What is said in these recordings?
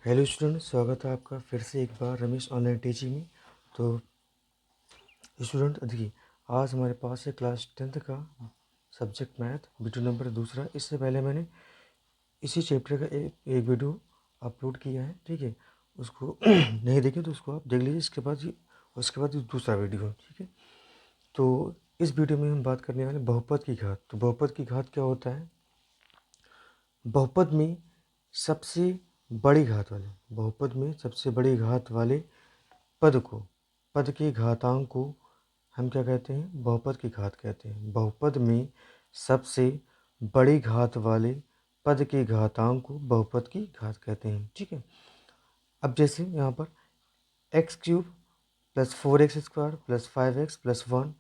Hello student, स्वागत है आपका फिर से एक बार रमेश ऑनलाइन टीचिंग में। तो स्टूडेंट देखिए, आज हमारे पास है क्लास 10th का सब्जेक्ट मैथ वीडियो नंबर दूसरा। इससे पहले मैंने इसी चैप्टर का एक वीडियो अपलोड किया है, ठीक है। उसको नहीं देखे तो उसको आप देख लीजिए। उसके बाद ये दूसरा वीडियो, ठीक है। तो इस वीडियो में हम बात करने वाले बहुपद की घात। तो बहुपद की घात क्या होता है? बहुपद में सबसे बड़ी घात वाले बहुपद में सबसे बड़ी घात वाले पद के घातांक को हम क्या कहते हैं? बहुपद की घात कहते हैं। बहुपद में सबसे बड़ी घात वाले पद के घातांक को बहुपद की घात कहते हैं, ठीक है। अब जैसे यहाँ पर x cube plus 4x² plus 5x plus 1,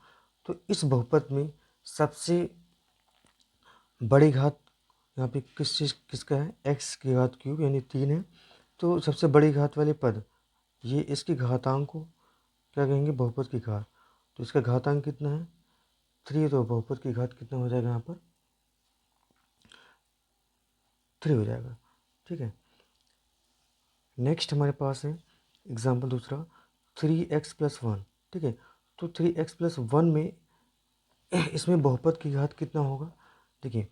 तो इस बहुपद में सबसे बड़ी घात यहाँ पे किसका है? एक्स की घात क्यूब यानी 3 है। तो सबसे बड़ी घात वाले पद, ये इसकी घातांक को क्या कहेंगे? बहुपद की घात। तो इसका घातांक कितना है? 3। तो बहुपद की घात कितना हो जाएगा? यहाँ पर 3 हो जाएगा, ठीक है। नेक्स्ट हमारे पास है एग्जाम्पल दूसरा 3x प्लस 1, ठीक है। तो 3x प्लस 1 में इसमें बहुपद की घात कितना होगा? देखिए,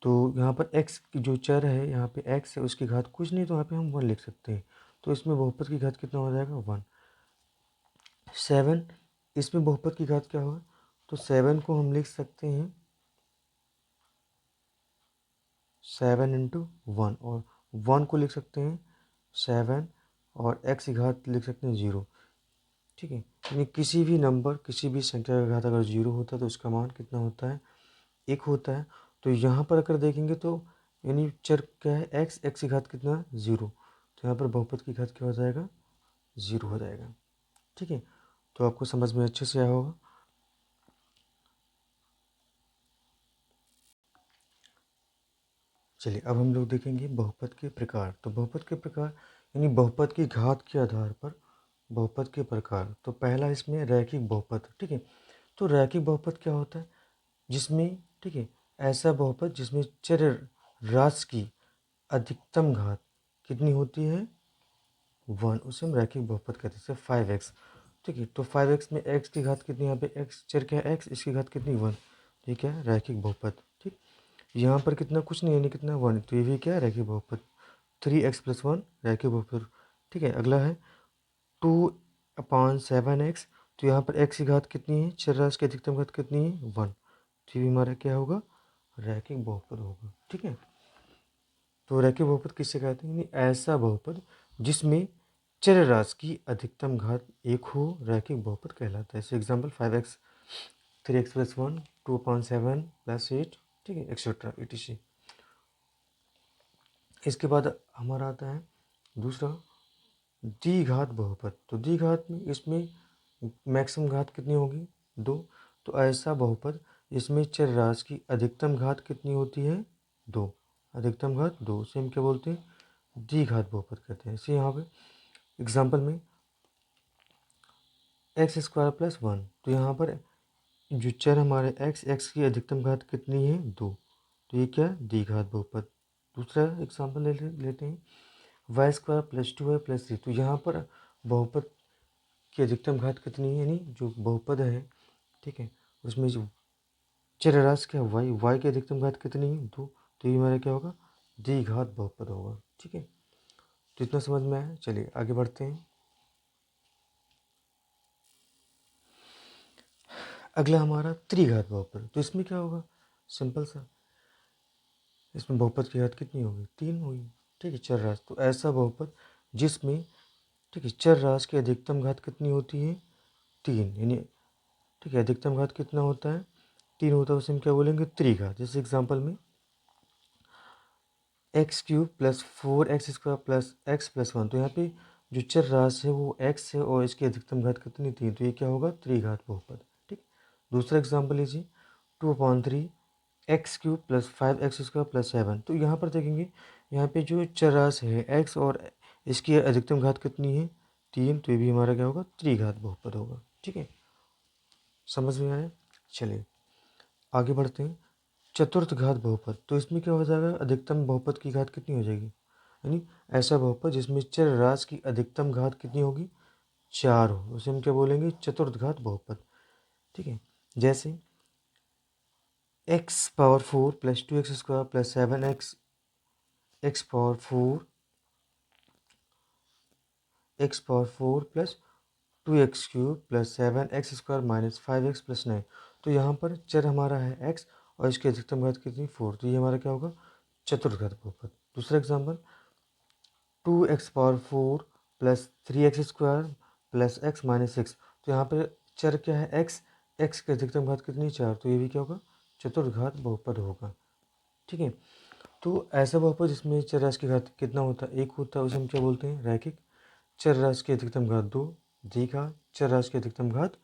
तो यहाँ पर x की जो चर है, यहाँ पे x है, उसकी घात कुछ नहीं, तो यहाँ पे हम 1 लिख सकते हैं। तो इसमें बहुपद की घात कितना हो जाएगा? 1। 7, इसमें बहुपद की घात क्या होगा? तो 7 को हम लिख सकते हैं 7 इंटू 1, और 1 को लिख सकते हैं 7, और x की घात लिख सकते हैं 0, ठीक है। यानी किसी भी नंबर, किसी भी संख्या का घात अगर 0 होता है तो उसका मान कितना होता है? 1 होता है। तो यहाँ पर अगर देखेंगे तो यानी चर क्या है? x की घात कितना? 0। तो यहाँ पर बहुपद की घात क्या हो जाएगा? 0 हो जाएगा, ठीक है। तो आपको समझ में अच्छे से आया होगा। चलिए, अब हम लोग देखेंगे बहुपद के प्रकार। तो बहुपद के प्रकार यानी बहुपद की घात के आधार पर बहुपद के प्रकार। तो पहला इसमें रैखिक बहुपद, ठीक है। तो रैखिक बहुपद क्या होता है? जिसमें, ठीक है, ऐसा बहुपद जिसमें चर राशि की अधिकतम घात कितनी होती है? 1, उसे हम रैखिक बहुपद कहते हैं। जैसे 5x, ठीक है। तो 5x में x की घात कितनी? यहाँ पे x चर क्या है? x, इसकी घात कितनी? 1। ठीक है, रैखिक बहुपद, ठीक। यहाँ पर कितना? कुछ नहीं, यानी कितना? 1। तो ये भी क्या है? रैखिक बहुपद। 3x प्लस 1 रैखिक बहुपद, ठीक है। अगला है 2/7x। तो यहाँ पर x की घात कितनी है? चर राशि की अधिकतम घात कितनी है? 1। तो ये भी हमारा क्या होगा? रैखिक बहुपद होगा, ठीक है। तो रैखिक बहुपद किससे कहते हैं? यानी ऐसा बहुपद जिसमें चर राशि की अधिकतम घात 1 हो, रैखिक बहुपद कहलाता है। जैसे example 5x, 3x plus 1, 2/7 plus 8, ठीक है, एक्सेट्रा etc। इसके बाद हमारा आता है दूसरा द्विघात बहुपद। तो द्विघात में इसमें मैक्सिमम घात कितनी होगी? 2। तो ऐसा बहुपद इसमें चर राशि की अधिकतम घात कितनी होती है? 2। अधिकतम घात 2 से हम क्या बोलते हैं? द्विघात बहुपद कहते हैं। इसे यहाँ पे एग्जाम्पल में x² प्लस 1। तो यहाँ पर जो चर हमारे x की अधिकतम घात कितनी है? 2। तो ये क्या है? द्विघात बहुपद। दूसरा एग्जाम्पल लेते हैं y² प्लस 2y प्लस 3। तो यहाँ पर बहुपद की अधिकतम घात कितनी है? यानी जो बहुपद है, ठीक है, उसमें जो चर राशि क्या है? y की अधिकतम घात कितनी है? 2। तो ये हमारा क्या होगा? द्विघात बहुपद होगा, ठीक है। तो इतना समझ में आया। चलिए आगे बढ़ते हैं। अगला हमारा त्रिघात बहुपद। तो इसमें क्या होगा? सिंपल सा, इसमें बहुपद की घात कितनी होगी? 3 होगी, ठीक है, चर राशि। तो ऐसा बहुपद जिसमें, ठीक है, चर राशि की अधिकतम घात कितनी होती है? 3, यानी, ठीक है, अधिकतम घात कितना होता है? 3 होता है। उसे हम क्या बोलेंगे? त्रिघात। जैसे एग्जाम्पल में x³ plus 4x² plus x plus 1। तो यहाँ पे जो चर राशि है वो x है और इसकी अधिकतम घात कितनी? 3। तो ये क्या होगा? त्रिघात बहुपद, ठीक। दूसरा एग्जाम्पल लीजिए 2/3 x³ प्लस 5x² प्लस 7। तो यहाँ पर देखेंगे, यहाँ पे जो चर राशि है x और इसकी अधिकतम घात कितनी है? 3। तो ये भी हमारा क्या होगा? त्रिघात बहुपद होगा, ठीक है। समझ में आया। चलिए आगे बढ़ते हैं। चतुर्थ घात बहुपद। तो इसमें क्या हो जाएगा? अधिकतम बहुपद की घात कितनी हो जाएगी? यानी ऐसा बहुपद जिसमें चर राशि की अधिकतम घात कितनी होगी, 4 हो, उसे हम क्या बोलेंगे, चतुर्थ घात बहुपद। ठीक है, जैसे x power 4 plus 2x square plus 7x x power 4 plus 2x cube plus 7x square minus 5x plus 9। तो यहाँ पर चर हमारा है x और इसकी अधिकतम घात कितनी, 4। तो ये हमारा क्या होगा, चतुर्थ घात बहुपद। दूसरा example, 2x power 4 plus 3x square plus x minus 6। तो यहाँ पर चर क्या है, x की अधिकतम घात कितनी, 4। तो ये भी क्या होगा, चतुर्थ घात बहुपद होगा। ठीक है, तो ऐसा बहुपद जिसमें चर राशि की घात कितना होता है, 1 होता है, उसे हम क्या बोलते हैं, रैखिक। चर राशि की अधिकतम घात 2, द्विघात। चर राशि की अधिकतम घात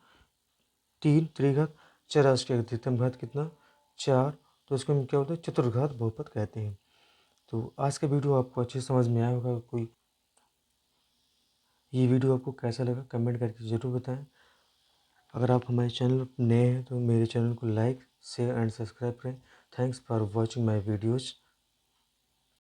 3, त्रिघात। चर राशि की अधिकतम घात कितना, 4। तो इसको हम क्या बोलते हैं, चतुर्घात बहुपद कहते हैं। तो आज का वीडियो आपको अच्छे से समझ में आया होगा। ये वीडियो आपको कैसा लगा कमेंट करके ज़रूर बताएं। अगर आप हमारे चैनल पर नए हैं तो मेरे चैनल को लाइक, शेयर एंड सब्सक्राइब करें। Thanks for watching my videos.